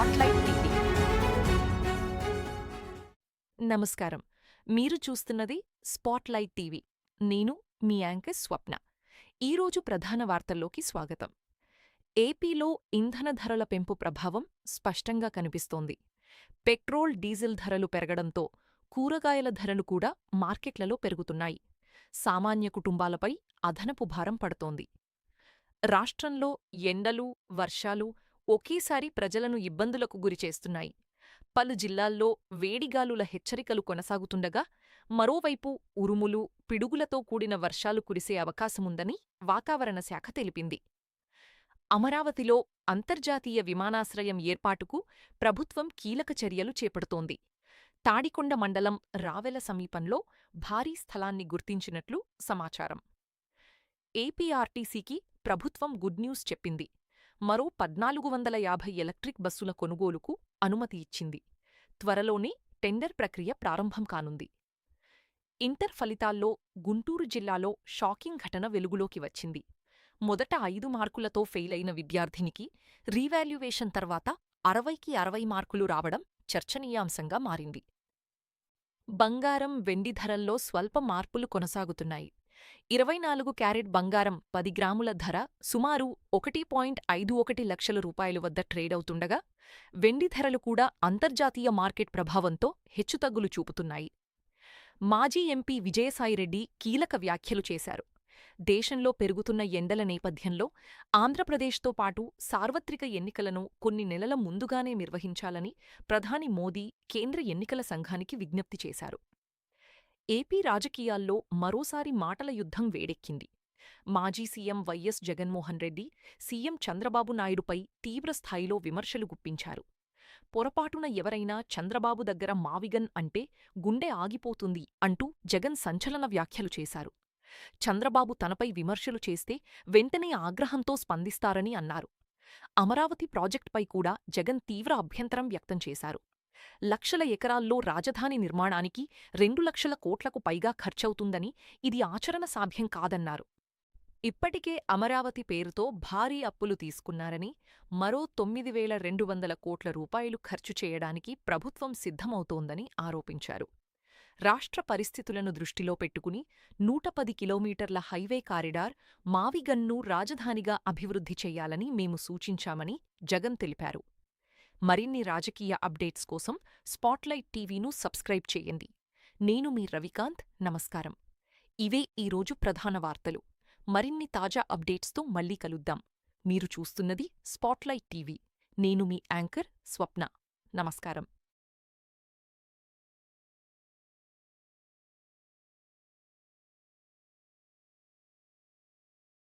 Spotlight TV. నమస్కారం. మీరు చూస్తున్నది స్పాట్లైట్ టీవీ. నేను మీ యాంకర్ స్వప్న. ఈరోజు ప్రధాన వార్తల్లోకి స్వాగతం. ఏపీలో ఇంధన ధరల పెంపు ప్రభావం స్పష్టంగా కనిపిస్తోంది. పెట్రోల్, డీజిల్ ధరలు పెరగడంతో కూరగాయల ధరలు కూడా మార్కెట్లలో పెరుగుతున్నాయి. సామాన్య కుటుంబాలపై అదనపు భారం పడుతోంది. రాష్ట్రంలో ఎండలు, వర్షాలు ఒకేసారి ప్రజలను ఇబ్బందులకు గురిచేస్తున్నాయి. పలు జిల్లాల్లో వేడిగాలుల హెచ్చరికలు కొనసాగుతుండగా, మరోవైపు ఉరుములు, పిడుగులతో కూడిన వర్షాలు కురిసే అవకాశముందని వాతావరణ శాఖ తెలిపింది. అమరావతిలో అంతర్జాతీయ విమానాశ్రయం ఏర్పాటుకు ప్రభుత్వం కీలక చర్యలు చేపడుతోంది. తాడికొండ మండలం రావెల సమీపంలో భారీ స్థలాన్ని గుర్తించినట్లు సమాచారం. ఏపీఆర్టీసీకి ప్రభుత్వం గుడ్ న్యూస్ చెప్పింది. మరో 1450 ఎలక్ట్రిక్ బస్సుల కొనుగోలుకు అనుమతి ఇచ్చింది. త్వరలోనే టెండర్ ప్రక్రియ ప్రారంభం కానుంది. ఇంటర్ ఫలితాల్లో గుంటూరు జిల్లాలో షాకింగ్ ఘటన వెలుగులోకి వచ్చింది. మొదట 5 మార్కులతో ఫెయిలైన విద్యార్థినికి రీవాల్యుయేషన్ తర్వాత 60కి 60 మార్కులు రావడం చర్చనీయాంశంగా మారింది. బంగారం, వెండి ధరల్లో స్వల్ప మార్పులు కొనసాగుతున్నాయి. 24 క్యారెట్ బంగారం 10 గ్రాముల ధర సుమారు 1.51 లక్షల రూపాయలు వద్ద ట్రేడవుతుండగా, వెండి ధరలు కూడా అంతర్జాతీయ మార్కెట్ ప్రభావంతో హెచ్చుతగ్గులు చూపుతున్నాయి. మాజీ ఎంపీ విజయసాయిరెడ్డి కీలక వ్యాఖ్యలు చేశారు. దేశంలో పెరుగుతున్న ఎండల నేపథ్యంలో ఆంధ్రప్రదేశ్తో పాటు సార్వత్రిక ఎన్నికలను కొన్ని నెలల ముందుగానే నిర్వహించాలని ప్రధాని మోదీ కేంద్ర ఎన్నికల సంఘానికి విజ్ఞప్తి చేశారు. ఏపీ రాజకీయాల్లో మరోసారి మాటల యుద్ధం వేడెక్కింది. మాజీ CM YS Jaganmohan Reddy CM Chandrababu నాయుడుపై తీవ్రస్థాయిలో విమర్శలు గుప్పించారు. పొరపాటున ఎవరైనా చంద్రబాబు దగ్గర మావిగన్ అంటే గుండె ఆగిపోతుంది అంటూ జగన్ సంచలన వ్యాఖ్యలు చేశారు. చంద్రబాబు తనపై విమర్శలు చేస్తే వెంటనే ఆగ్రహంతో స్పందిస్తారని అన్నారు. అమరావతి ప్రాజెక్టుపై కూడా జగన్ తీవ్ర అభ్యంతరం వ్యక్తం చేశారు. లక్షల ఎకరాల్లో రాజధాని నిర్మాణానికి 2 లక్షల కోట్లకు పైగా ఖర్చవుతుందని, ఇది ఆచరణ సాధ్యం కాదన్నారు. ఇప్పటికే అమరావతి పేరుతో భారీ అప్పులు తీసుకున్నారని, మరో 9,200 కోట్ల రూపాయలు ఖర్చు చేయడానికి ప్రభుత్వం సిద్ధమవుతోందని ఆరోపించారు. రాష్ట్ర పరిస్థితులను దృష్టిలో పెట్టుకుని 110 కిలోమీటర్ల హైవే కారిడార్ మావిగన్ను రాజధానిగా అభివృద్ధి చెయ్యాలని మేము సూచించామని జగన్ తెలిపారు. మరిన్ని రాజకీయ అప్డేట్స్ కోసం స్పాట్లైట్ టీవీను సబ్స్క్రైబ్ చేయండి. నేను మీ రవికాంత్. నమస్కారం. ఇవే ఈరోజు ప్రధాన వార్తలు. మరిన్ని తాజా అప్డేట్స్తో మళ్ళీ కలుద్దాం. మీరు చూస్తున్నది స్పాట్లైట్ టీవీ. నేను మీ యాంకర్ స్వప్న. నమస్కారం.